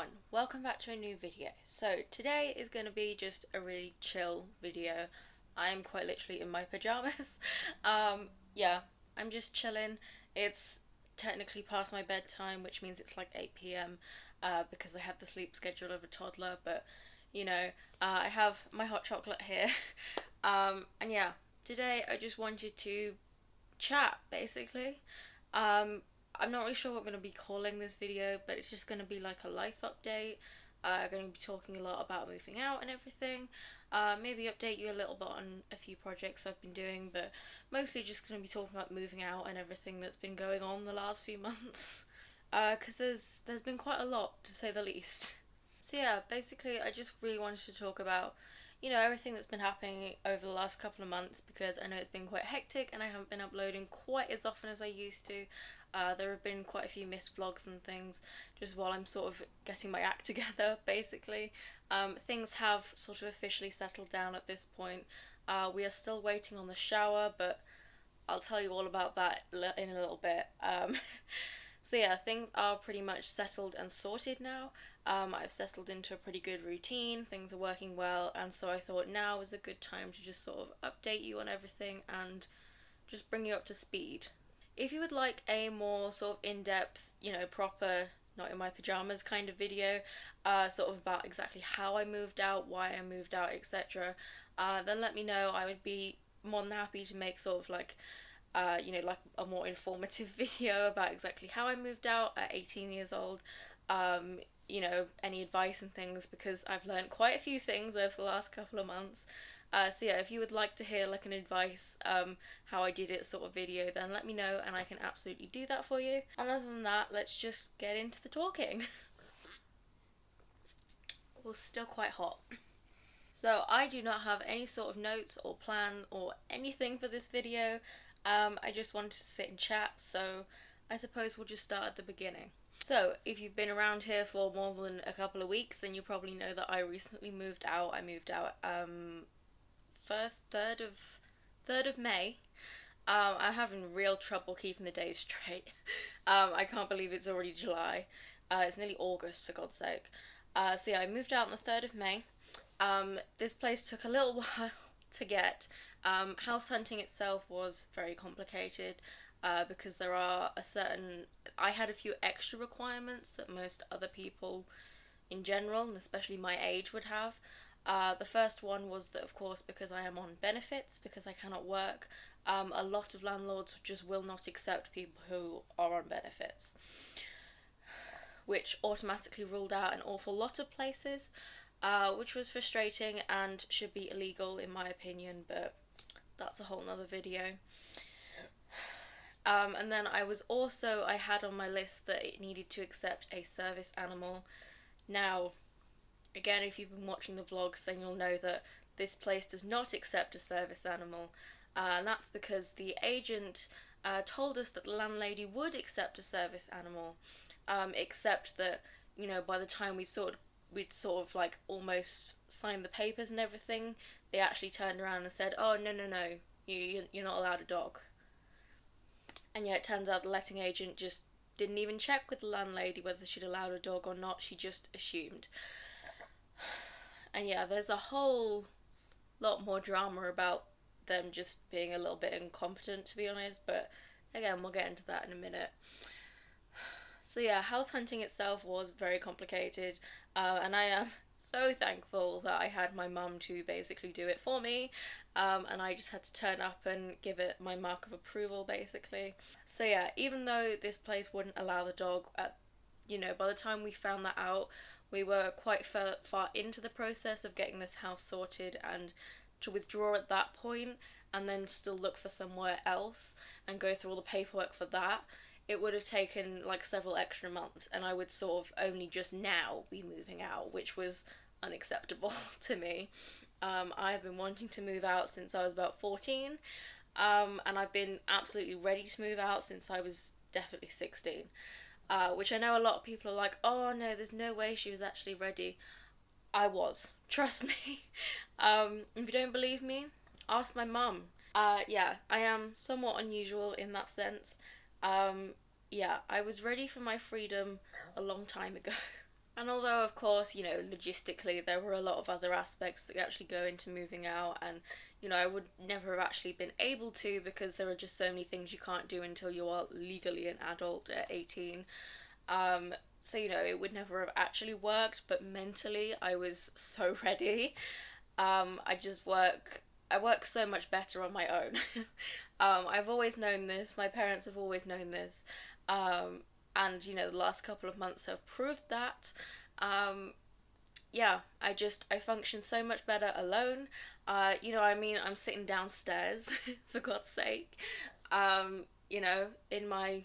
everyone, welcome back to a new video. So today is going to be just a really chill video. I am quite literally in my pajamas. Yeah, I'm just chilling. It's technically past my bedtime, which means it's like 8 p.m. Because I have the sleep schedule of a toddler, but you know, I have my hot chocolate here. And yeah, today I just wanted to chat basically. Um, I'm not really sure what I'm going to be calling this video, but it's just going to be like a life update. I'm going to be talking a lot about moving out and everything. Maybe update you a little bit on a few projects I've been doing, but mostly just going to be talking about moving out and everything that's been going on the last few months. Because there's been quite a lot, to say the least. So yeah, basically I just really wanted to talk about, everything that's been happening over the last couple of months because I know it's been quite hectic and I haven't been uploading quite as often as I used to. There have been quite a few missed vlogs and things just while I'm sort of getting my act together, basically. Things have sort of officially settled down at this point. We are still waiting on the shower, but I'll tell you all about that in a little bit. So yeah, things are pretty much settled and sorted now. I've settled into a pretty good routine, things are working well, and so I thought now is a good time to just sort of update you on everything and just bring you up to speed. If you would like a more sort of in-depth, proper, not in my pajamas kind of video, sort of about exactly how I moved out, why I moved out, etc., then let me know. I would be more than happy to make sort of like like a more informative video about exactly how I moved out at 18 years old. Any advice and things because I've learned quite a few things over the last couple of months. So yeah, if you would like to hear like an advice, how I did it sort of video, then let me know and I can absolutely do that for you. And other than that, let's just get into the talking. Well, still quite hot. So I do not have any sort of notes or plan or anything for this video. I just wanted to sit and chat, so I suppose we'll just start at the beginning. So, if you've been around here for more than a couple of weeks, then you probably know that I recently moved out. I moved out 3rd of May. I'm having real trouble keeping the days straight. I can't believe it's already July. It's nearly August, for God's sake. So yeah, I moved out on the 3rd of May. This place took a little while to get. House hunting itself was very complicated because there are I had a few extra requirements that most other people in general, and especially my age, would have. The first one was that, of course, because I am on benefits, because I cannot work, a lot of landlords just will not accept people who are on benefits, which automatically ruled out an awful lot of places, which was frustrating and should be illegal in my opinion, but that's a whole nother video. And then I had on my list that it needed to accept a service animal. Now, again, if you've been watching the vlogs, then you'll know that this place does not accept a service animal. And that's because the agent told us that the landlady would accept a service animal, except that, by the time we'd sort of like almost signed the papers and everything, they actually turned around and said, oh, no, you're not allowed a dog. And yeah, it turns out the letting agent just didn't even check with the landlady whether she'd allowed a dog or not, she just assumed. And yeah, there's a whole lot more drama about them just being a little bit incompetent, to be honest, but again, we'll get into that in a minute. So yeah, house hunting itself was very complicated, and I am so thankful that I had my mum to basically do it for me, and I just had to turn up and give it my mark of approval, basically. So yeah, even though this place wouldn't allow the dog, by the time we found that out, we were quite far into the process of getting this house sorted, and to withdraw at that point and then still look for somewhere else and go through all the paperwork for that, it would have taken like several extra months, and I would sort of only just now be moving out, which was unacceptable to me. I've been wanting to move out since I was about 14, and I've been absolutely ready to move out since I was definitely 16, which I know a lot of people are like, oh no, there's no way she was actually ready. I was, trust me. If you don't believe me, ask my mum. Yeah, I am somewhat unusual in that sense. Yeah, I was ready for my freedom a long time ago. And although, of course, logistically there were a lot of other aspects that actually go into moving out, and, I would never have actually been able to because there are just so many things you can't do until you are legally an adult at 18. So, it would never have actually worked, but mentally I was so ready. I work so much better on my own. I've always known this, my parents have always known this. Um, and the last couple of months have proved that. Um, yeah, I function so much better alone. I'm sitting downstairs for God's sake. In my,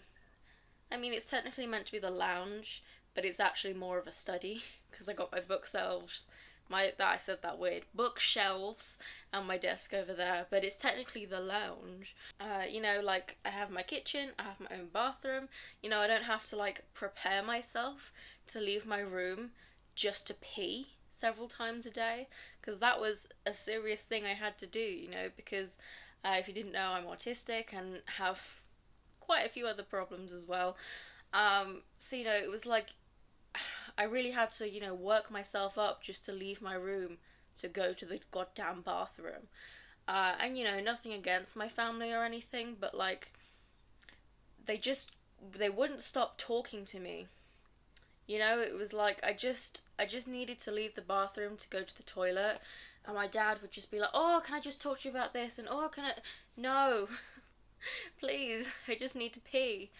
it's technically meant to be the lounge, but it's actually more of a study because I got my bookshelves, I said that weird, bookshelves, and my desk over there, but it's technically the lounge. Like I have my kitchen, I have my own bathroom. I don't have to like prepare myself to leave my room just to pee several times a day, because that was a serious thing I had to do, because if you didn't know, I'm autistic and have quite a few other problems as well. So, it was like I really had to, work myself up just to leave my room to go to the goddamn bathroom. And, nothing against my family or anything, but like, they wouldn't stop talking to me. It was like I just needed to leave the bathroom to go to the toilet, and my dad would just be like, "Oh, can I just talk to you about this?" And "Oh, can I?" No, please, I just need to pee.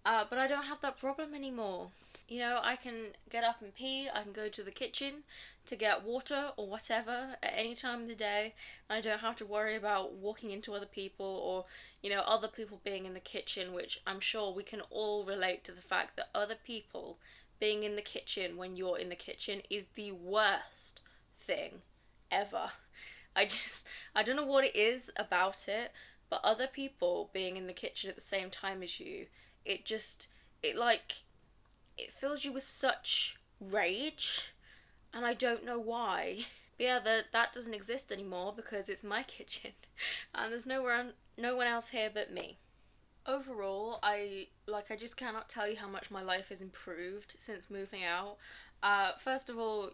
But I don't have that problem anymore. I can get up and pee, I can go to the kitchen to get water or whatever at any time of the day. I don't have to worry about walking into other people or, other people being in the kitchen, which I'm sure we can all relate to the fact that other people being in the kitchen when you're in the kitchen is the worst thing ever. I don't know what it is about it, but other people being in the kitchen at the same time as you, it just, it like, it fills you with such rage, and I don't know why. But yeah, that doesn't exist anymore because it's my kitchen, and there's no one else here but me. Overall, I just cannot tell you how much my life has improved since moving out. First of all,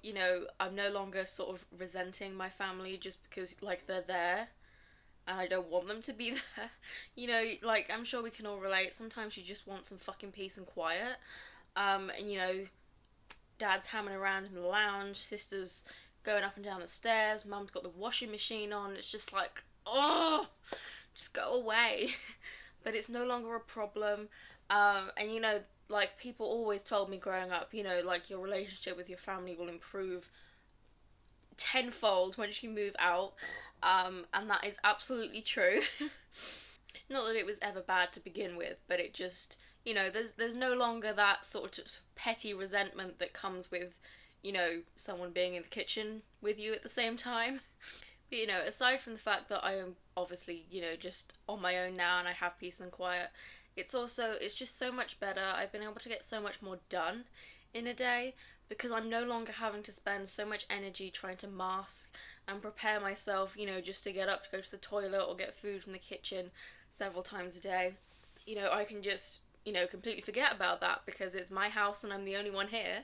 I'm no longer sort of resenting my family just because like they're there and I don't want them to be there. Like I'm sure we can all relate. Sometimes you just want some fucking peace and quiet. And dad's hammering around in the lounge, sister's going up and down the stairs, mum's got the washing machine on. It's just like, oh, just go away. But it's no longer a problem. And like people always told me growing up, like your relationship with your family will improve tenfold once you move out. And that is absolutely true. Not that it was ever bad to begin with, but it just, there's no longer that sort of petty resentment that comes with, someone being in the kitchen with you at the same time. But, aside from the fact that I am obviously, just on my own now and I have peace and quiet, it's just so much better. I've been able to get so much more done in a day because I'm no longer having to spend so much energy trying to mask and prepare myself, just to get up to go to the toilet or get food from the kitchen several times a day. I can just, completely forget about that because it's my house and I'm the only one here.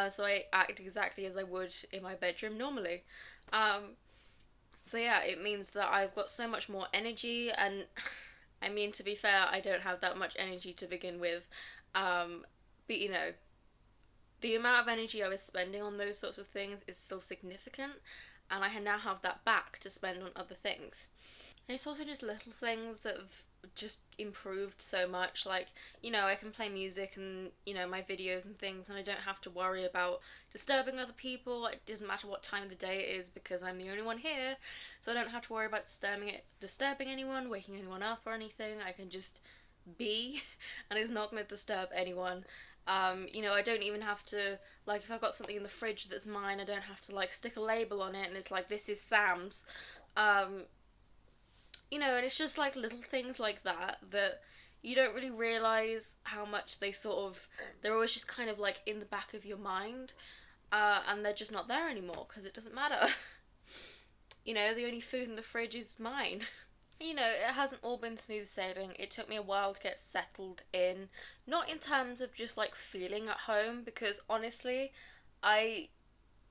So I act exactly as I would in my bedroom normally. So yeah, it means that I've got so much more energy, and I mean, to be fair, I don't have that much energy to begin with. But the amount of energy I was spending on those sorts of things is still significant, and I now have that back to spend on other things. And it's also just little things that have just improved so much. Like, I can play music and, my videos and things, and I don't have to worry about disturbing other people. It doesn't matter what time of the day it is because I'm the only one here. So I don't have to worry about disturbing anyone, waking anyone up or anything. I can just be, and it's not going to disturb anyone. I don't even have to, like, if I've got something in the fridge that's mine, I don't have to, like, stick a label on it and it's like, this is Sam's. And it's just like little things like that you don't really realise how much they're always just kind of like in the back of your mind, and they're just not there anymore because it doesn't matter. The only food in the fridge is mine. You know, it hasn't all been smooth sailing. It took me a while to get settled in. Not in terms of just like feeling at home, because honestly, I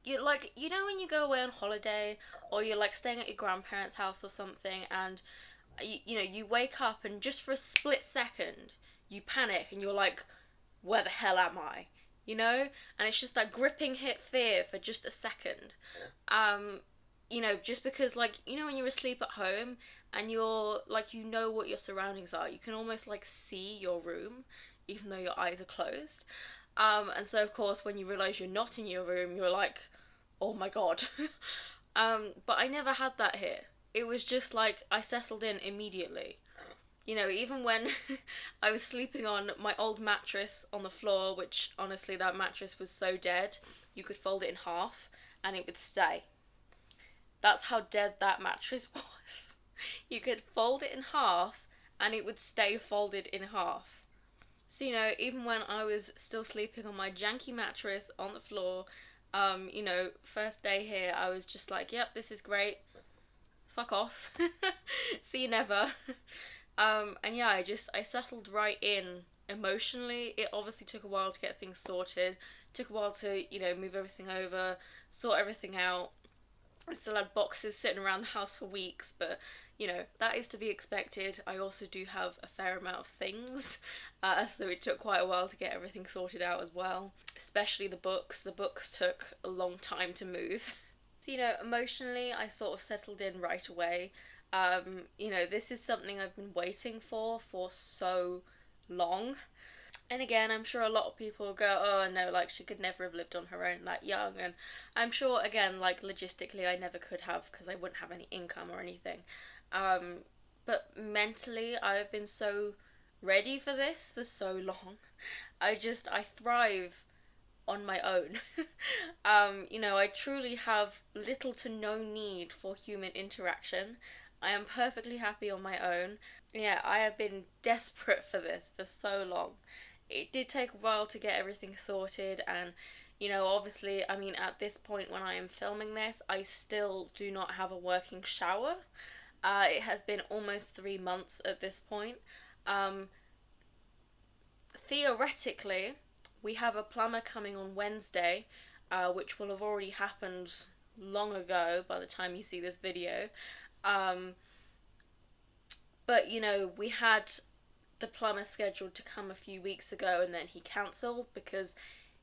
you like you know when you go away on holiday or you're like staying at your grandparents' house or something, and you know you wake up and just for a split second you panic and you're like, where the hell am I? You know, and it's just that gripping hit fear for just a second. Um, you know, just because like you know when you're asleep at home and you're like you know what your surroundings are, you can almost like see your room even though your eyes are closed. And so of course when you realize you're not in your room, you're like, oh my god. But I never had that here. It was just like I settled in immediately. You know, even when I was sleeping on my old mattress on the floor, which honestly that mattress was so dead, you could fold it in half and it would stay. That's how dead that mattress was. You could fold it in half and it would stay folded in half. So, you know, even when I was still sleeping on my janky mattress on the floor, you know, first day here, I was just like, yep, this is great. Fuck off. See you never. And yeah, I settled right in emotionally. It obviously took a while to get things sorted. Took a while to, you know, move everything over, sort everything out. I still had boxes sitting around the house for weeks, but you know, that is to be expected. I also do have a fair amount of things, so it took quite a while to get everything sorted out as well, especially the books. The books took a long time to move. So, you know, emotionally, I sort of settled in right away. You know, this is something I've been waiting for so long. And again, I'm sure a lot of people will go, oh no, like she could never have lived on her own that young. And I'm sure, again, like logistically, I never could have because I wouldn't have any income or anything. Um, but mentally, I've been so ready for this for so long. I thrive on my own. You know, I truly have little to no need for human interaction. I am perfectly happy on my own. Yeah, I have been desperate for this for so long. It did take a while to get everything sorted, and you know, obviously, I mean, at this point when I am filming this, I still do not have a working shower. It has been almost 3 months at this point. Um, Theoretically, we have a plumber coming on Wednesday, which will have already happened long ago by the time you see this video. Um, but you know, we had the plumber scheduled to come a few weeks ago and then he cancelled because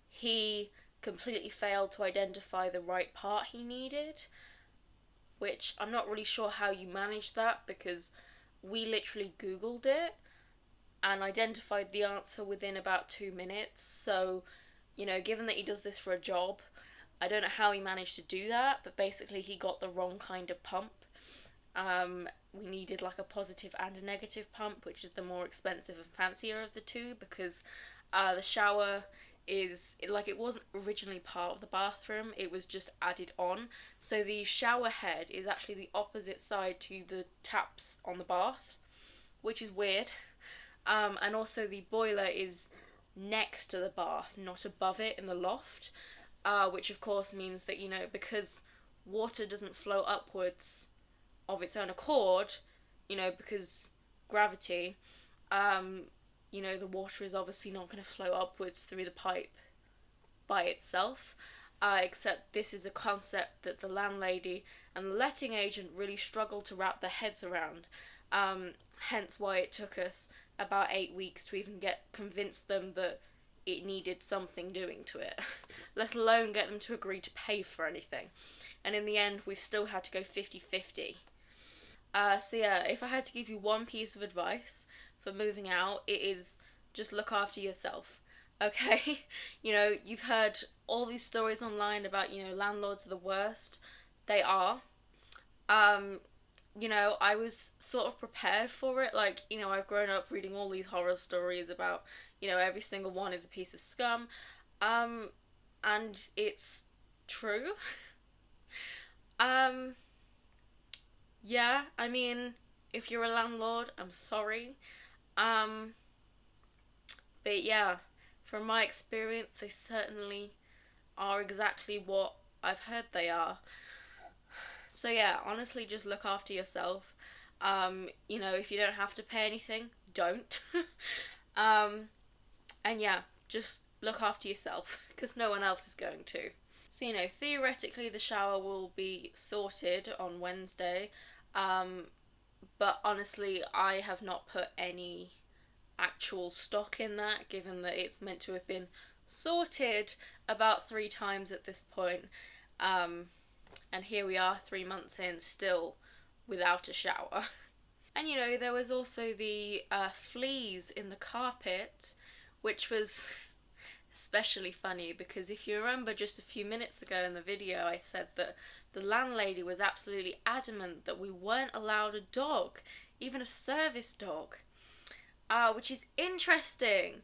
he completely failed to identify the right part he needed, which I'm not really sure how you manage that because we literally Googled it and identified the answer within about 2 minutes. So, you know, given that he does this for a job, I don't know how he managed to do that, but basically he got the wrong kind of pump. We needed like a positive and a negative pump, which is the more expensive and fancier of the two because the shower is like it wasn't originally part of the bathroom, it was just added on. So the shower head is actually the opposite side to the taps on the bath, which is weird. And also the boiler is next to the bath, not above it in the loft, which of course means that, you know, because water doesn't flow upwards of its own accord, you know, because gravity, you know, the water is obviously not going to flow upwards through the pipe by itself. Except this is a concept that the landlady and the letting agent really struggled to wrap their heads around. Hence why it took us about 8 weeks to even get convince them that it needed something doing to it, let alone get them to agree to pay for anything. And in the end, we've still had to go 50-50. So yeah, if I had to give you one piece of advice for moving out, it is just look after yourself. Okay? You know, you've heard all these stories online about, you know, landlords are the worst. They are. You know, I was sort of prepared for it. Like, you know, I've grown up reading all these horror stories about, you know, every single one is a piece of scum. And it's true. um, yeah, I mean, if you're a landlord, I'm sorry. Um, but yeah, from my experience, they certainly are exactly what I've heard they are. So yeah, honestly, just look after yourself. You know, if you don't have to pay anything, don't. um, and yeah, just look after yourself, because no one else is going to. So, you know, theoretically the shower will be sorted on Wednesday, but honestly, I have not put any actual stock in that, given that it's meant to have been sorted about 3 times at this point. And here we are 3 months in, still without a shower. And you know, there was also the fleas in the carpet, which was especially funny because if you remember just a few minutes ago in the video, I said that the landlady was absolutely adamant that we weren't allowed a dog, even a service dog. Which is interesting,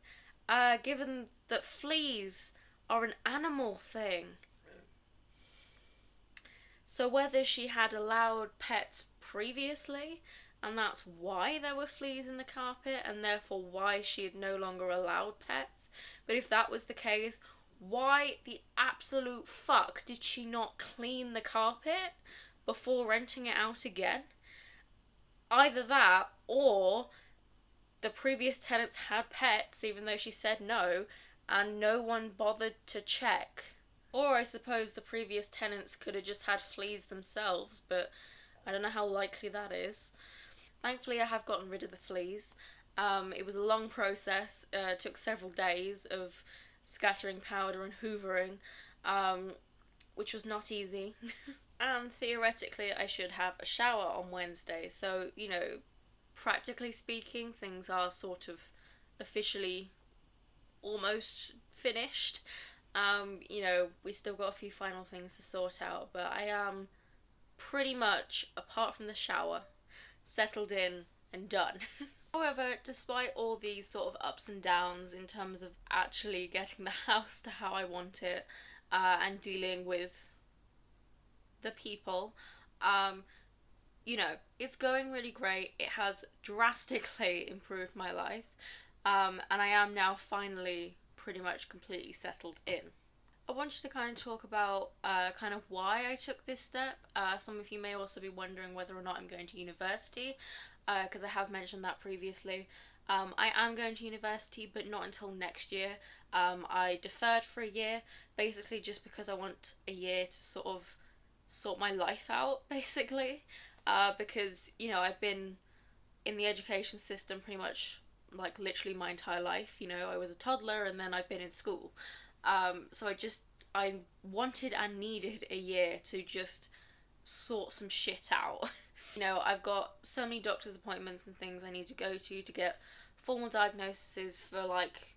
given that fleas are an animal thing. So whether she had allowed pets previously, and that's why there were fleas in the carpet, and therefore why she had no longer allowed pets. But if that was the case, why the absolute fuck did she not clean the carpet before renting it out again? Either that, or the previous tenants had pets, even though she said no, and no one bothered to check. Or I suppose the previous tenants could have just had fleas themselves, but I don't know how likely that is. Thankfully, I have gotten rid of the fleas. It was a long process. It took several days of scattering powder and hoovering, which was not easy. And theoretically, I should have a shower on Wednesday, so, you know, practically speaking, things are sort of officially almost finished. You know, we still got a few final things to sort out, but I am pretty much, apart from the shower, settled in and done. However, despite all these sort of ups and downs in terms of actually getting the house to how I want it, and dealing with the people, you know, it's going really great. It has drastically improved my life, and I am now finally pretty much completely settled in. I wanted to kind of talk about kind of why I took this step. Some of you may also be wondering whether or not I'm going to university, because I have mentioned that previously. I am going to university, but not until next year. I deferred for a year, basically just because I want a year to sort of sort my life out, basically. Because, you know, I've been in the education system pretty much, like, literally my entire life. You know, I was a toddler and then I've been in school. So I wanted and needed a year to just sort some shit out. You know, I've got so many doctor's appointments and things I need to go to get formal diagnoses for like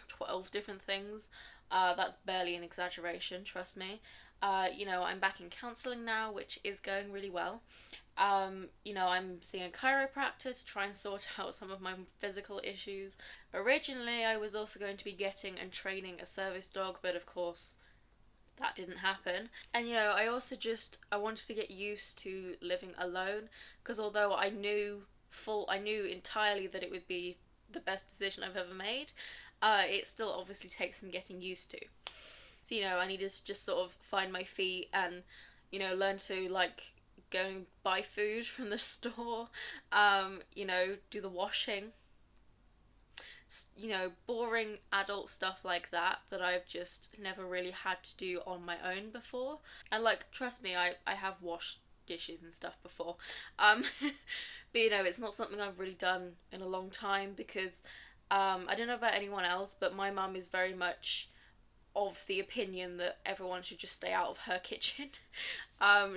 12 different things. That's barely an exaggeration, trust me. You know, I'm back in counselling now, which is going really well. You know, I'm seeing a chiropractor to try and sort out some of my physical issues. Originally, I was also going to be getting and training a service dog, but of course, that didn't happen. And you know, I wanted to get used to living alone, because although I knew entirely that it would be the best decision I've ever made, it still obviously takes some getting used to. So, you know, I needed to just sort of find my feet and, you know, learn to, like, go and buy food from the store, you know, do the washing, you know, boring adult stuff like that I've just never really had to do on my own before. And, like, trust me, I have washed dishes and stuff before, but, you know, it's not something I've really done in a long time, because, I don't know about anyone else, but my mum is very much of the opinion that everyone should just stay out of her kitchen.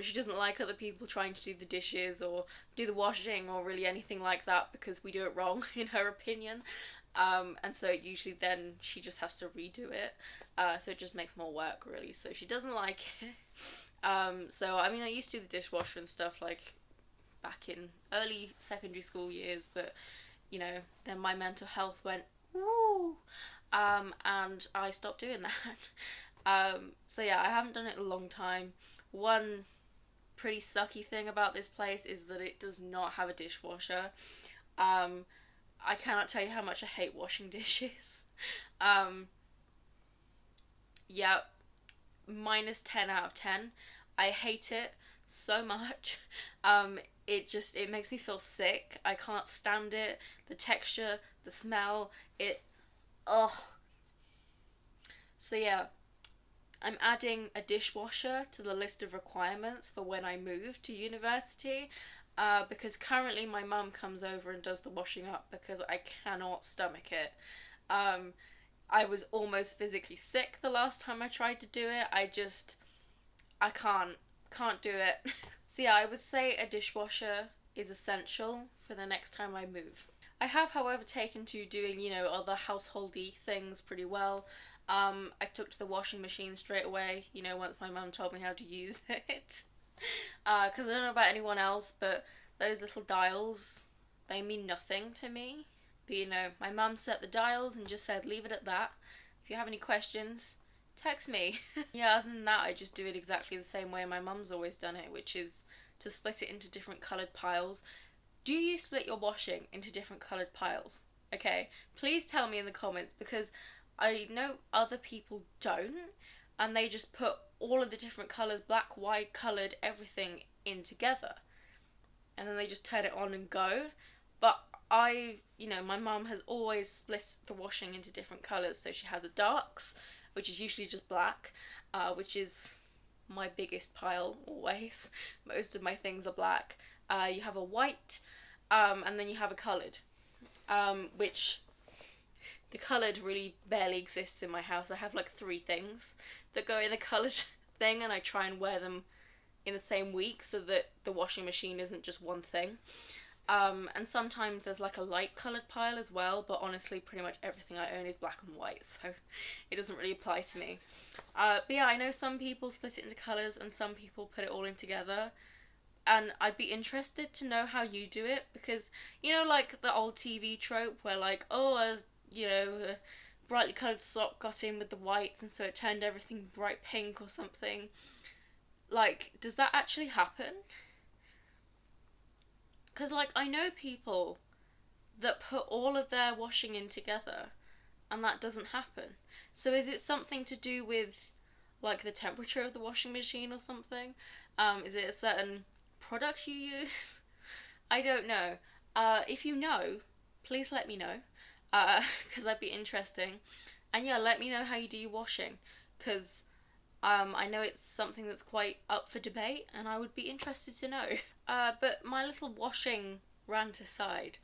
She doesn't like other people trying to do the dishes or do the washing or really anything like that, because we do it wrong, in her opinion. And so usually then she just has to redo it. So it just makes more work, really. So she doesn't like it. So, I mean, I used to do the dishwasher and stuff, like, back in early secondary school years, but, you know, then my mental health went, woo! And I stopped doing that. So yeah, I haven't done it in a long time. One pretty sucky thing about this place is that it does not have a dishwasher. I cannot tell you how much I hate washing dishes. Yeah, -10 out of 10. I hate it so much. It makes me feel sick. I can't stand it. The texture, the smell, it ugh. So yeah, I'm adding a dishwasher to the list of requirements for when I move to university. Because currently my mum comes over and does the washing up because I cannot stomach it. Um, I was almost physically sick the last time I tried to do it. I can't do it. So yeah, I would say a dishwasher is essential for the next time I move. I have, however, taken to doing, other householdy things pretty well. I took to the washing machine straight away, once my mum told me how to use it. Because I don't know about anyone else, but those little dials, they mean nothing to me. But my mum set the dials and just said, leave it at that. If you have any questions, text me. Yeah, other than that, I just do it exactly the same way my mum's always done it, which is to split it into different coloured piles. Do you split your washing into different coloured piles? Okay, please tell me in the comments, because I know other people don't, and they just put all of the different colours, black, white, coloured, everything in together. And then they just turn it on and go. But my mum has always split the washing into different colours. So she has a darks, which is usually just black, which is my biggest pile always. Most of my things are black. You have a white, and then you have a coloured, which the coloured really barely exists in my house. I have like 3 things that go in a coloured thing, and I try and wear them in the same week so that the washing machine isn't just one thing. And sometimes there's like a light coloured pile as well, but honestly pretty much everything I own is black and white, so it doesn't really apply to me. But yeah, I know some people split it into colours and some people put it all in together. And I'd be interested to know how you do it, because like the old TV trope where like, oh, a brightly coloured sock got in with the whites and so it turned everything bright pink or something. Like, does that actually happen? Because like I know people that put all of their washing in together and that doesn't happen. So is it something to do with like the temperature of the washing machine or something? Is it a certain product you use? I don't know. If you know, please let me know, because that'd be interesting. And yeah, let me know how you do your washing, because I know it's something that's quite up for debate, and I would be interested to know. But my little washing rant aside,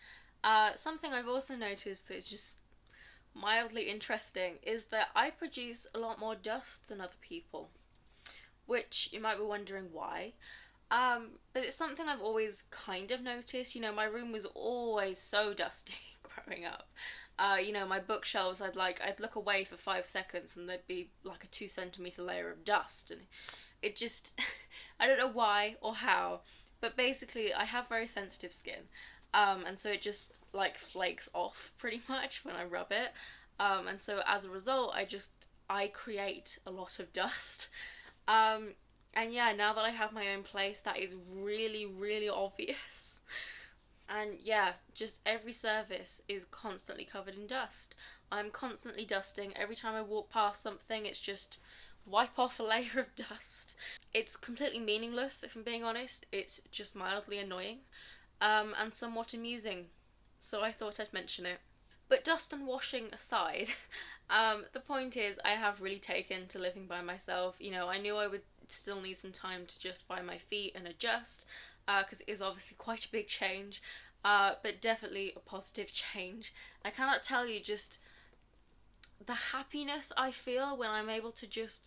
something I've also noticed that is just mildly interesting is that I produce a lot more dust than other people, which you might be wondering why. But it's something I've always kind of noticed. My room was always so dusty growing up. My bookshelves, I'd look away for 5 seconds and there'd be like a 2 centimeter layer of dust, and it just, I don't know why or how, but basically I have very sensitive skin, and so it just like flakes off pretty much when I rub it, and so as a result, I create a lot of dust, and yeah, now that I have my own place, that is really, really obvious. And yeah, just every surface is constantly covered in dust. I'm constantly dusting. Every time I walk past something, it's just wipe off a layer of dust. It's completely meaningless, if I'm being honest. It's just mildly annoying, and somewhat amusing. So I thought I'd mention it. But dust and washing aside, the point is I have really taken to living by myself. I knew I would still need some time to just find my feet and adjust, because it is obviously quite a big change, but definitely a positive change. I cannot tell you just the happiness I feel when I'm able to just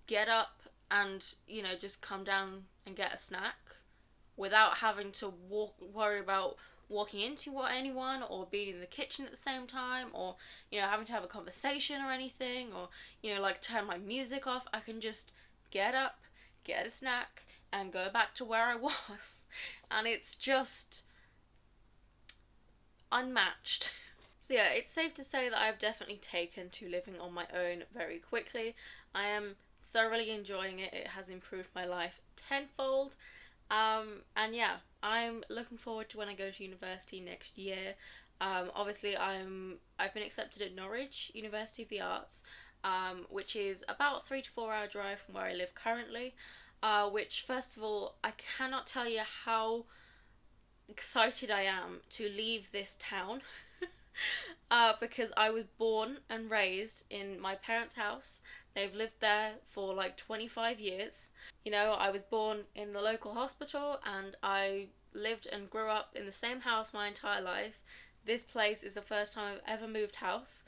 get up and, just come down and get a snack without having to worry about walking into anyone or being in the kitchen at the same time, or, having to have a conversation or anything, or, like turn my music off. I can just get up, get a snack, and go back to where I was. And it's just unmatched. So yeah, it's safe to say that I've definitely taken to living on my own very quickly. I am thoroughly enjoying it. It has improved my life tenfold. And yeah, I'm looking forward to when I go to university next year. Obviously I've been accepted at Norwich University of the Arts, which is about 3 to 4 hour drive from where I live currently. which, first of all, I cannot tell you how excited I am to leave this town. Because I was born and raised in my parents' house. They've lived there for like 25 years. You know, I was born in the local hospital and I lived and grew up in the same house my entire life. This place is the first time I've ever moved house,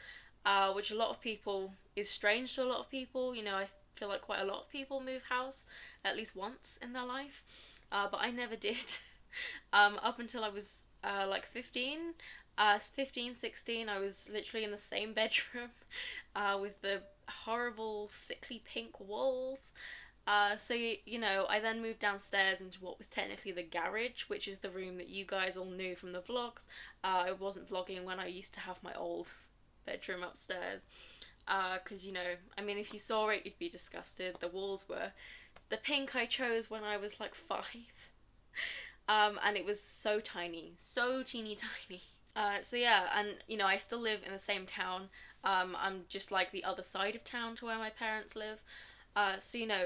which a lot of people is strange to a lot of people. You know, I feel like quite a lot of people move house at least once in their life, but I never did. Up until I was like 15. 15, 16, I was literally in the same bedroom with the horrible, sickly pink walls. So, you know, I then moved downstairs into what was technically the garage, which is the room that you guys all knew from the vlogs. I wasn't vlogging when I used to have my old bedroom upstairs. Because, you know, I mean, if you saw it, you'd be disgusted. The walls were the pink I chose when I was like 5. And it was so tiny, so teeny tiny. So yeah, and you know, I still live in the same town. I'm just like the other side of town to where my parents live. So you know,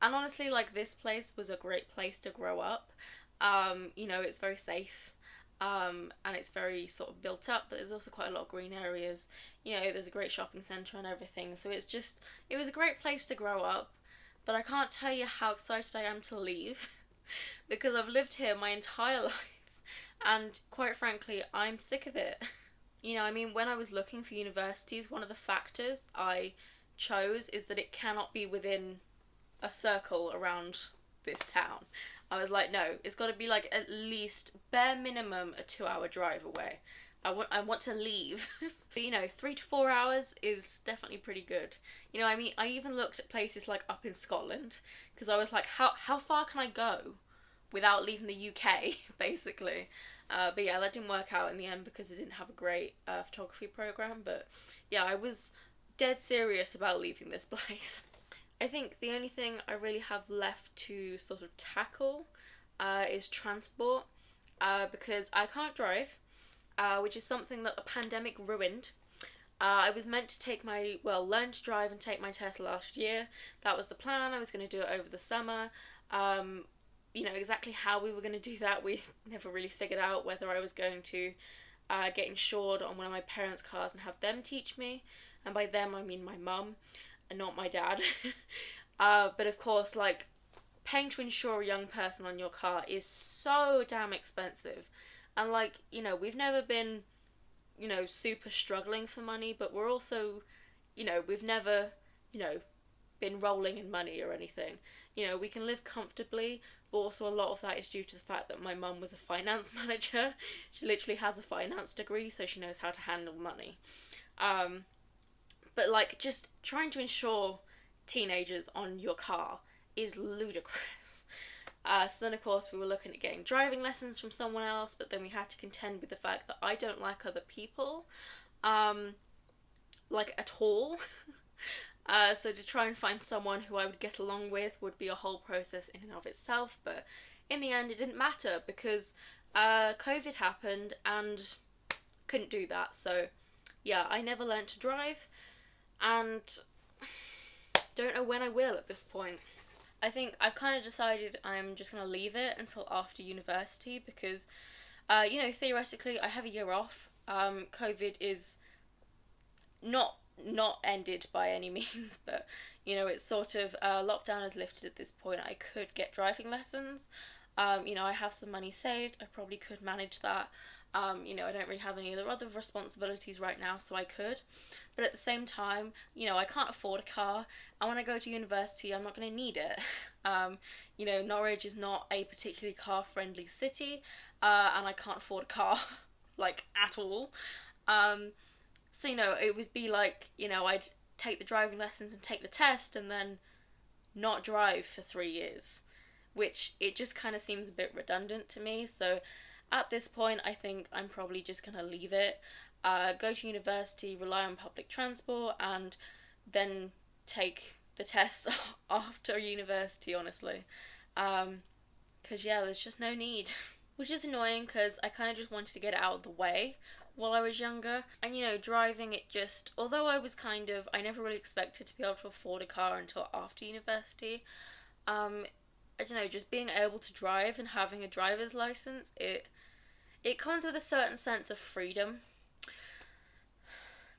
and honestly, like this place was a great place to grow up. You know, it's very safe. And it's very sort of built up, but there's also quite a lot of green areas. You know, there's a great shopping centre and everything. So it was a great place to grow up. But I can't tell you how excited I am to leave because I've lived here my entire life. And quite frankly, I'm sick of it. You know, I mean, when I was looking for universities, one of the factors I chose is that it cannot be within a circle around this town. I was like, no, it's got to be like at least bare minimum a 2-hour drive away. I want to leave. But, you know, 3 to 4 hours is definitely pretty good. You know, I mean, I even looked at places like up in Scotland because I was like, how far can I go without leaving the UK, basically. But yeah, that didn't work out in the end because they didn't have a great photography program. But yeah, I was dead serious about leaving this place. I think the only thing I really have left to sort of tackle is transport, because I can't drive, which is something that the pandemic ruined. I was meant to learn to drive and take my test last year. That was the plan. I was going to do it over the summer. You know, exactly how we were going to do that, we never really figured out. Whether I was going to get insured on one of my parents' cars and have them teach me. And by them, I mean my mum and not my dad. But of course, like, paying to insure a young person on your car is so damn expensive. And, like, you know, we've never been, you know, super struggling for money, but we're also, you know, we've never, you know, been rolling in money or anything. You know, we can live comfortably, but also a lot of that is due to the fact that my mum was a finance manager. She literally has a finance degree, so she knows how to handle money. But, like, just trying to insure teenagers on your car is ludicrous. So then, of course, we were looking at getting driving lessons from someone else, but then we had to contend with the fact that I don't like other people, like, at all. So to try and find someone who I would get along with would be a whole process in and of itself, but in the end it didn't matter because COVID happened and couldn't do that. So yeah, I never learned to drive and don't know when I will at this point. I think I've kind of decided I'm just going to leave it until after university because, you know, theoretically I have a year off. COVID is not ended by any means, but you know, it's sort of lockdown is lifted at this point. I could get driving lessons. You know, I have some money saved. I probably could manage that. You know, I don't really have any other responsibilities right now, so I could. But at the same time, you know, I can't afford a car, and when I go to university, I'm not going to need it. You know, Norwich is not a particularly car-friendly city, and I can't afford a car, like, at all. So, you know, it would be like, you know, I'd take the driving lessons and take the test and then not drive for 3 years, which it just kind of seems a bit redundant to me. So at this point, I think I'm probably just going to leave it, go to university, rely on public transport, and then take the test after university, honestly. Because, yeah, there's just no need. Which is annoying because I kind of just wanted to get it out of the way while I was younger. And you know, driving, it just, although I never really expected to be able to afford a car until after university. Um, I don't know, just being able to drive and having a driver's license, it comes with a certain sense of freedom,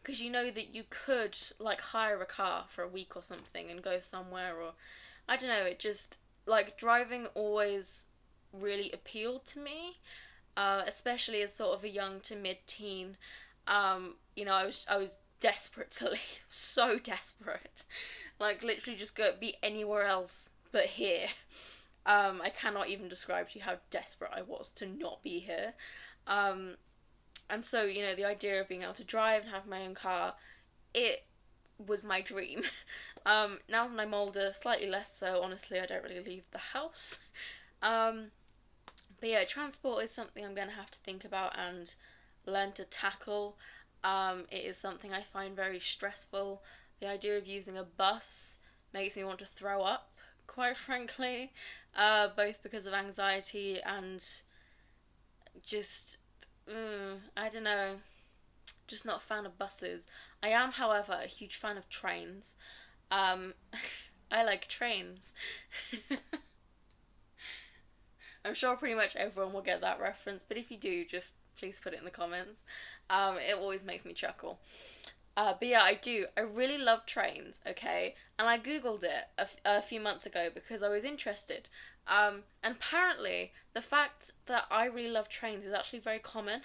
because you know that you could like hire a car for a week or something and go somewhere, or I don't know, it just, like, driving always really appealed to me, especially as sort of a young to mid-teen. You know, I was desperate to leave, so desperate, like literally just go be anywhere else but here. I cannot even describe to you how desperate I was to not be here. Um, and so, you know, the idea of being able to drive and have my own car, it was my dream. Now that I'm older, slightly less so, honestly, I don't really leave the house. Um, but yeah, transport is something I'm going to have to think about and learn to tackle. It is something I find very stressful. The idea of using a bus makes me want to throw up, quite frankly, both because of anxiety and just, I don't know, just not a fan of buses. I am, however, a huge fan of trains. Um, I like trains. I'm sure pretty much everyone will get that reference, but if you do, just please put it in the comments. It always makes me chuckle. But yeah, I do. I really love trains, okay? And I googled it a few months ago because I was interested. And apparently, the fact that I really love trains is actually very common.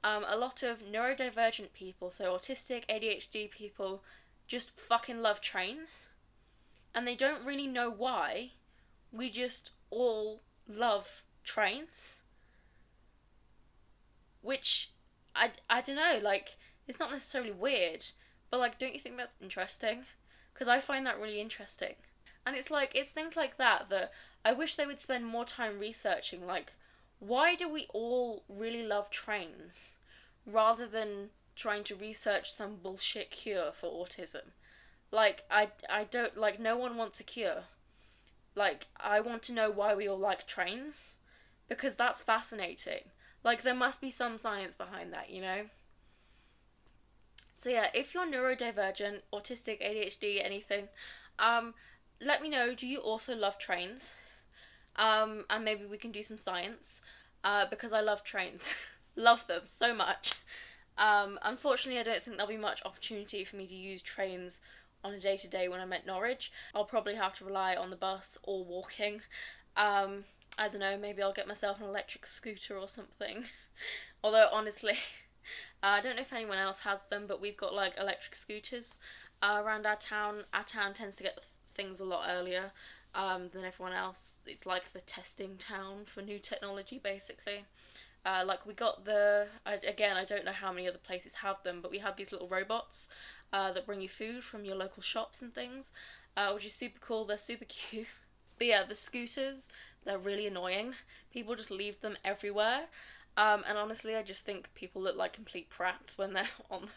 A lot of neurodivergent people, so autistic, ADHD people, just fucking love trains. And they don't really know why. We just all love trains. Which, I don't know, like, it's not necessarily weird, but like, don't you think that's interesting? Because I find that really interesting. And it's like, it's things like that I wish they would spend more time researching, like, why do we all really love trains rather than trying to research some bullshit cure for autism? Like, I don't, like, no one wants a cure. Like, I want to know why we all like trains, because that's fascinating. Like, there must be some science behind that, you know? So yeah, if you're neurodivergent, autistic, ADHD, anything, um, let me know. Do you also love trains? And maybe we can do some science. Because I love trains, love them so much. Unfortunately, I don't think there'll be much opportunity for me to use trains on a day to day when I'm at Norwich. I'll probably have to rely on the bus or walking. I don't know, maybe I'll get myself an electric scooter or something. Although, honestly, I don't know if anyone else has them, but we've got like electric scooters around our town. Our town tends to get things a lot earlier than everyone else. It's like the testing town for new technology, basically. Like we got again, I don't know how many other places have them, but we have these little robots that bring you food from your local shops and things, which is super cool. They're super cute. But yeah, the scooters, they're really annoying. People just leave them everywhere. And honestly, I just think people look like complete prats when they're on them.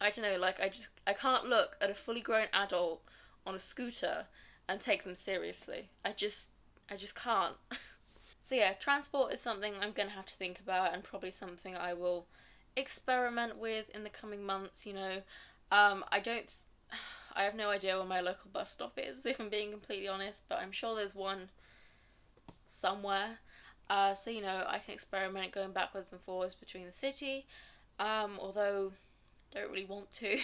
I don't know, like, I can't look at a fully grown adult on a scooter and take them seriously. I just can't. So yeah, transport is something I'm gonna have to think about, and probably something I will experiment with in the coming months, you know. I don't, I have no idea where my local bus stop is, if I'm being completely honest, but I'm sure there's one somewhere. So, you know, I can experiment going backwards and forwards between the city, although I don't really want to.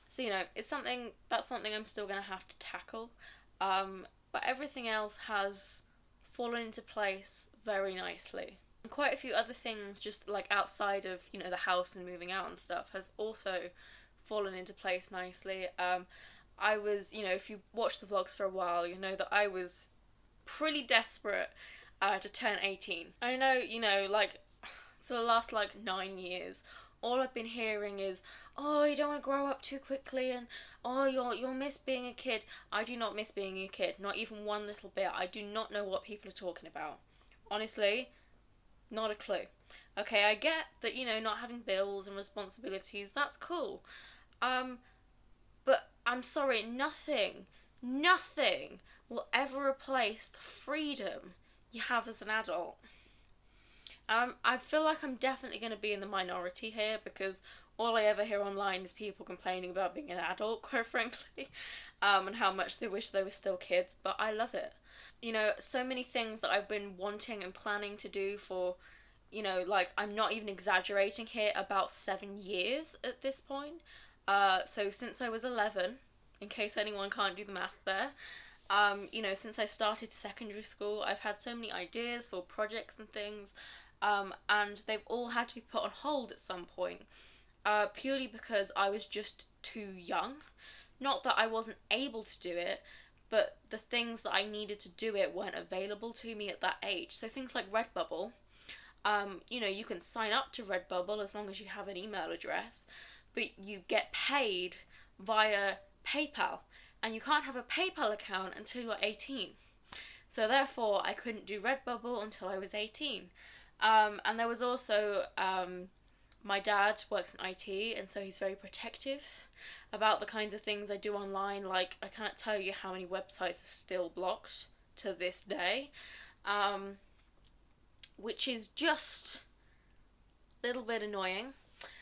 So, you know, that's something I'm still going to have to tackle. But everything else has fallen into place very nicely. And quite a few other things, just like outside of, you know, the house and moving out and stuff, have also fallen into place nicely. I was, you know, if you watch the vlogs for a while, you know that I was pretty desperate to turn 18. I know, you know, like, for the last, like, 9 years, all I've been hearing is, oh, you don't want to grow up too quickly, and, oh, you'll miss being a kid. I do not miss being a kid, not even one little bit. I do not know what people are talking about. Honestly, not a clue. Okay, I get that, you know, not having bills and responsibilities, that's cool. But I'm sorry, nothing will ever replace the freedom you have as an adult. I feel like I'm definitely going to be in the minority here, because all I ever hear online is people complaining about being an adult, quite frankly, and how much they wish they were still kids, but I love it. You know, so many things that I've been wanting and planning to do for, like, I'm not even exaggerating here, about 7 years at this point. So since I was 11, in case anyone can't do the math there, since I started secondary school, I've had so many ideas for projects and things, and they've all had to be put on hold at some point, purely because I was just too young. Not that I wasn't able to do it, but the things that I needed to do it weren't available to me at that age. So things like Redbubble, you can sign up to Redbubble as long as you have an email address, but you get paid via PayPal, and you can't have a PayPal account until you're 18. So therefore, I couldn't do Redbubble until I was 18. And there was also, my dad works in IT, and so he's very protective about the kinds of things I do online. Like, I can't tell you how many websites are still blocked to this day, which is just a little bit annoying.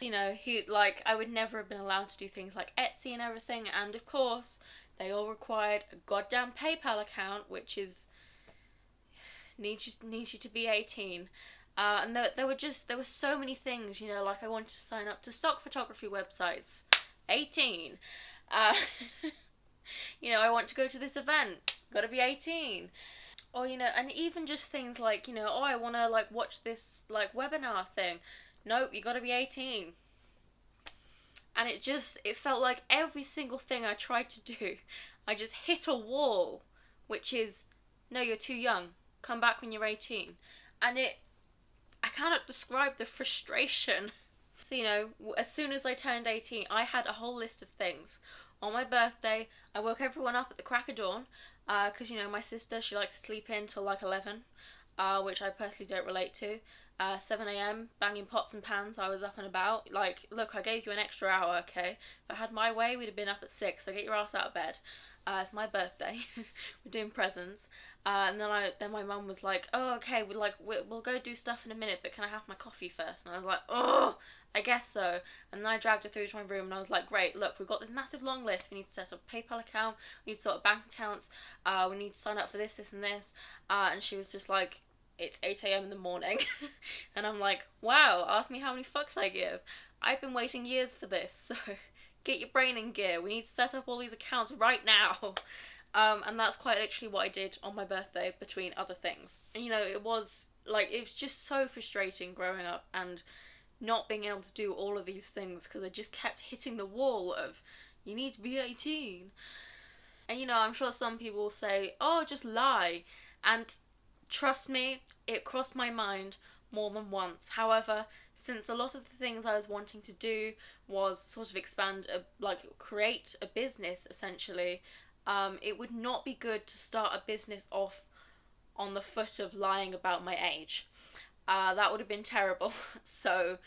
I would never have been allowed to do things like Etsy and everything, and of course, they all required a goddamn PayPal account, which is needs you to be 18. And there were so many things, like I wanted to sign up to stock photography websites, 18. I want to go to this event, gotta be 18. Or, and even just things like, I want to, like, watch this, like, webinar thing. Nope, you gotta be 18. And it felt like every single thing I tried to do, I just hit a wall, which is, no, you're too young. Come back when you're 18. And I cannot describe the frustration. So, as soon as I turned 18, I had a whole list of things. On my birthday, I woke everyone up at the crack of dawn, because, my sister, she likes to sleep in till like 11, which I personally don't relate to. 7 a.m, banging pots and pans, I was up and about. Like, look, I gave you an extra hour, okay? If I had my way, we'd have been up at 6, so get your ass out of bed. It's my birthday. We're doing presents. And then my mum was like, oh, okay, we'll go do stuff in a minute, but can I have my coffee first? And I was like, oh, I guess so. And then I dragged her through to my room, and I was like, great, look, we've got this massive long list. We need to set up a PayPal account. We need to sort of bank accounts. We need to sign up for this, this, and this. And she was just like, it's 8 a.m. in the morning. And I'm like, wow, ask me how many fucks I give. I've been waiting years for this, so get your brain in gear. We need to set up all these accounts right now. And that's quite literally what I did on my birthday, between other things. And it was just so frustrating growing up and not being able to do all of these things, because I just kept hitting the wall of, you need to be 18. And I'm sure some people will say, oh, just lie. And trust me, it crossed my mind more than once. However, since a lot of the things I was wanting to do was sort of create a business, essentially, it would not be good to start a business off on the foot of lying about my age. That would have been terrible. So,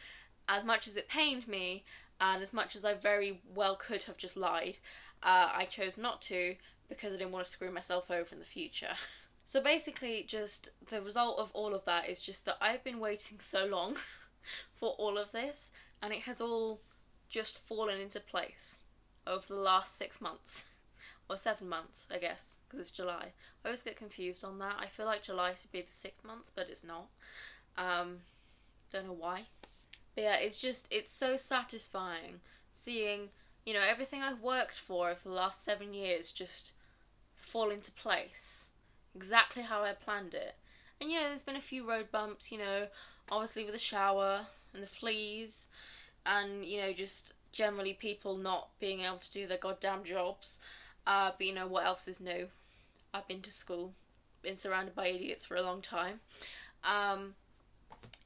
as much as it pained me, and as much as I very well could have just lied, I chose not to, because I didn't want to screw myself over in the future. So basically, just the result of all of that is just that I've been waiting so long for all of this, and it has all just fallen into place over the last 6 months. Or 7 months, I guess, because it's July. I always get confused on that. I feel like July should be the 6th month, but it's not. Don't know why. But yeah, it's so satisfying seeing, everything I've worked for the last 7 years just fall into place. Exactly how I planned it. And there's been a few road bumps, obviously with the shower and the fleas, and, just generally people not being able to do their goddamn jobs. But what else is new? I've been to school, been surrounded by idiots for a long time.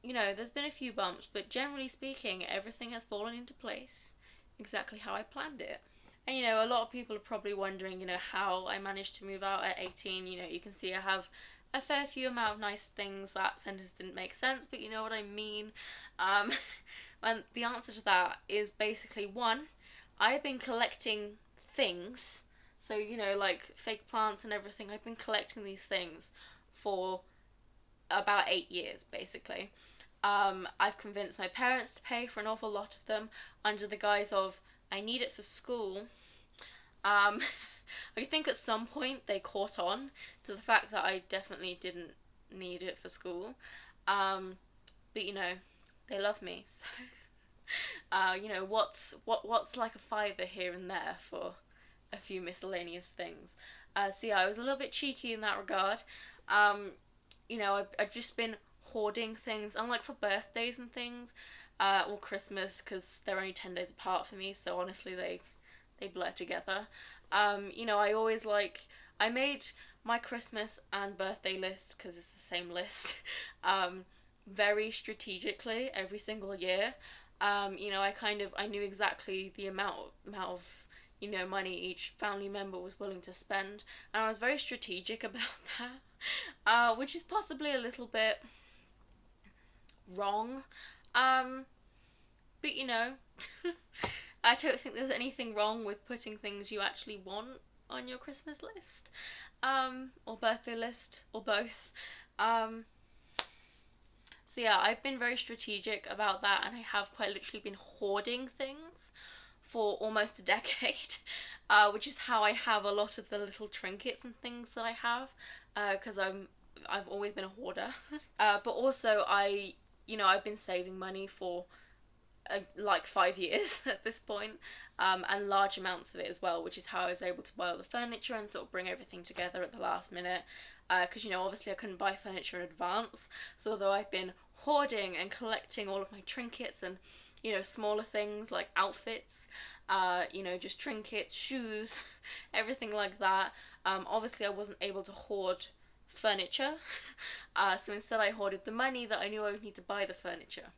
There's been a few bumps, but generally speaking, everything has fallen into place exactly how I planned it. And a lot of people are probably wondering, how I managed to move out at 18. You can see I have a fair few amount of nice things. That sentence didn't make sense, but you know what I mean. And the answer to that is basically, one, I've been collecting things. So, like fake plants and everything, I've been collecting these things for about 8 years, basically. I've convinced my parents to pay for an awful lot of them under the guise of I need it for school. Um, I think at some point they caught on to the fact that I definitely didn't need it for school. Um, but you know, they love me, so you know, what's like a fiver here and there for a few miscellaneous things. So yeah, I was a little bit cheeky in that regard. Um, you know, I've just been hoarding things, unlike for birthdays and things, or Christmas, because they're only 10 days apart for me. So honestly, they blur together. You know, I made my Christmas and birthday list because it's the same list. Very strategically every single year. You know, I knew exactly the amount of you know money each family member was willing to spend, and I was very strategic about that, which is possibly a little bit wrong. Um, but you know, I don't think there's anything wrong with putting things you actually want on your Christmas list, or birthday list, or both. Um, so yeah, I've been very strategic about that, and I have quite literally been hoarding things for almost a decade, which is how I have a lot of the little trinkets and things that I have, because I've always been a hoarder. But also you know, I've been saving money for like 5 years at this point, and large amounts of it as well, which is how I was able to buy all the furniture and sort of bring everything together at the last minute. Because you know, obviously I couldn't buy furniture in advance, so although I've been hoarding and collecting all of my trinkets and you know smaller things like outfits, you know, just trinkets, shoes, everything like that. Obviously I wasn't able to hoard furniture, so instead I hoarded the money that I knew I would need to buy the furniture.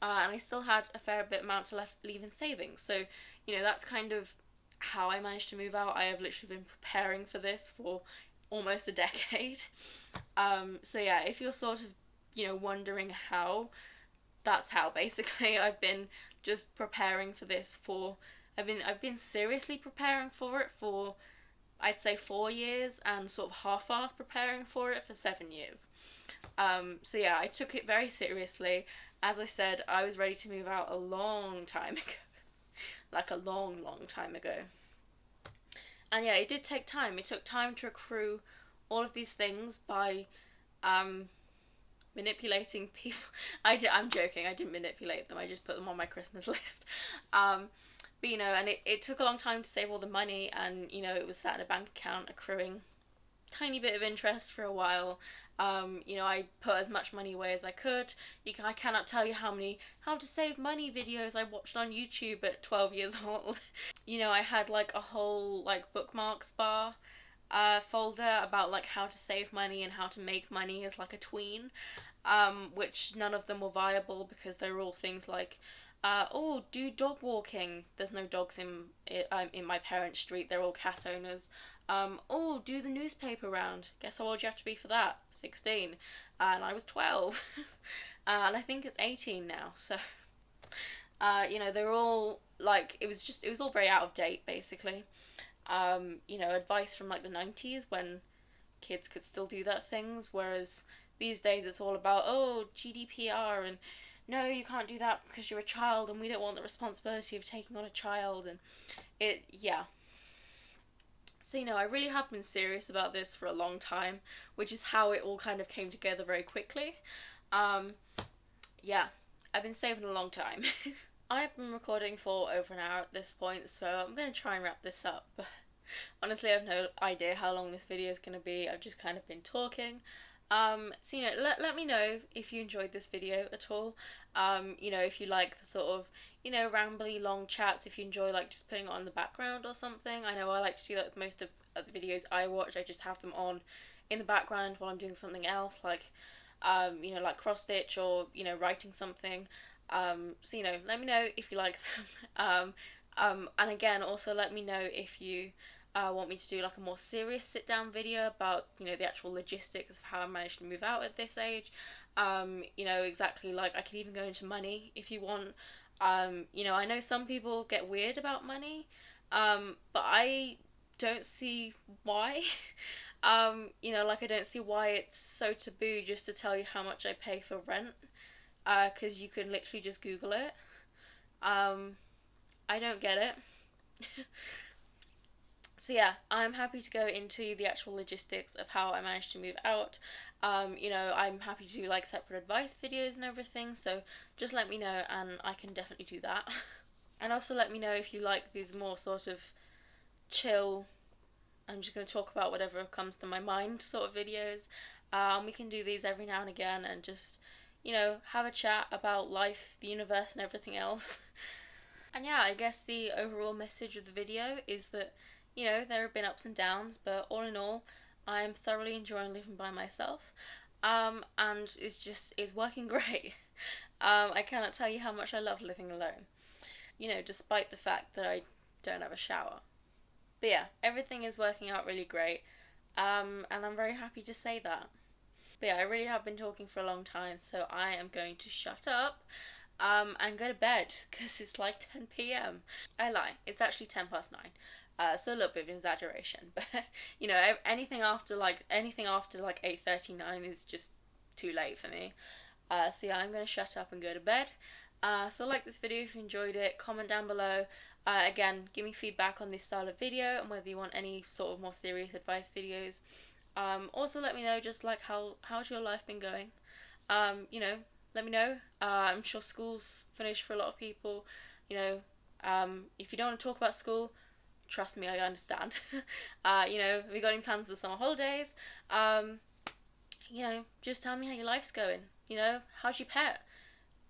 And I still had a fair bit amount to leave in savings. So, you know, that's kind of how I managed to move out. I have literally been preparing for this for almost a decade. So yeah, if you're sort of, you know, wondering how, that's how basically I've been just preparing for this for. I've been seriously preparing for it for I'd say 4 years, and sort of half-assed preparing for it for 7 years. So yeah, I took it very seriously. As I said, I was ready to move out a long time ago. Like a long, long time ago. And yeah, it did take time. It took time to accrue all of these things by manipulating people. I'm joking, I didn't manipulate them, I just put them on my Christmas list. But you know, and it took a long time to save all the money, and you know, it was sat in a bank account accruing tiny bit of interest for a while. You know, I put as much money away as I could. I cannot tell you how many how to save money videos I watched on YouTube at 12 years old. You know, I had like a whole like bookmarks bar folder about like how to save money and how to make money as like a tween, which none of them were viable because they were all things like oh, do dog walking. There's no dogs in my parents' street. They're all cat owners. Oh, do the newspaper round. Guess how old you have to be for that? 16. And I was 12. And I think it's 18 now. So, you know, they're all like, it was all very out of date, basically. You know, advice from like the 90s when kids could still do that things, whereas these days it's all about, oh, GDPR and no, you can't do that because you're a child and we don't want the responsibility of taking on a child, and yeah. So, you know, I really have been serious about this for a long time, which is how it all kind of came together very quickly. Um, yeah, I've been saving a long time. I've been recording for over an hour at this point, so I'm going to try and wrap this up. But honestly, I have no idea how long this video is going to be. I've just kind of been talking. So, you know, let me know if you enjoyed this video at all. You know, if you like the sort of, you know, rambly long chats, if you enjoy like just putting it on the background or something. I know I like to do that with most of the videos I watch. I just have them on in the background while I'm doing something else, like, you know, like cross stitch or, you know, writing something. So, you know, let me know if you like them. And again, also let me know if you want me to do like a more serious sit down video about, you know, the actual logistics of how I managed to move out at this age. You know, exactly, like I could even go into money if you want. You know, I know some people get weird about money, but I don't see why. You know, like I don't see why it's so taboo just to tell you how much I pay for rent. because you can literally just Google it. Um, I don't get it. So yeah, I'm happy to go into the actual logistics of how I managed to move out. I'm happy to do like separate advice videos and everything, so just let me know and I can definitely do that. And also let me know if you like these more sort of chill, I'm just going to talk about whatever comes to my mind sort of videos. We can do these every now and again and just, have a chat about life, the universe, and everything else. And yeah, I guess the overall message of the video is that, there have been ups and downs, but all in all, I'm thoroughly enjoying living by myself. And it's working great. I cannot tell you how much I love living alone, despite the fact that I don't have a shower. But yeah, everything is working out really great. And I'm very happy to say that. But yeah, I really have been talking for a long time, so I am going to shut up and go to bed because it's like 10 p.m. I lie, it's actually 10 past 9. So a little bit of an exaggeration, but anything after like 8:39 is just too late for me. So yeah, I'm gonna shut up and go to bed. So like this video if you enjoyed it, comment down below. Again, give me feedback on this style of video and whether you want any sort of more serious advice videos. Also let me know just like how's your life been going. Um, you know, Let me know. I'm sure school's finished for a lot of people. If you don't want to talk about school, trust me, I understand. Have you got any plans for the summer holidays? Just tell me how your life's going. How's your pet?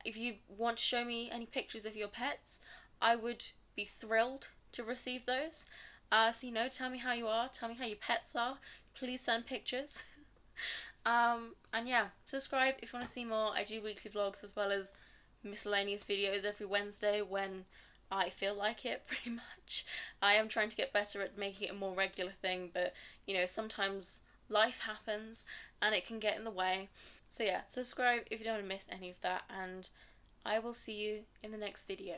If you want to show me any pictures of your pets, I would be thrilled to receive those. Tell me how you are, tell me how your pets are. Please send pictures. And yeah, subscribe if you want to see more. I do weekly vlogs as well as miscellaneous videos every Wednesday when I feel like it, pretty much. I am trying to get better at making it a more regular thing, but sometimes life happens and it can get in the way. So yeah, subscribe if you don't want to miss any of that, and I will see you in the next video.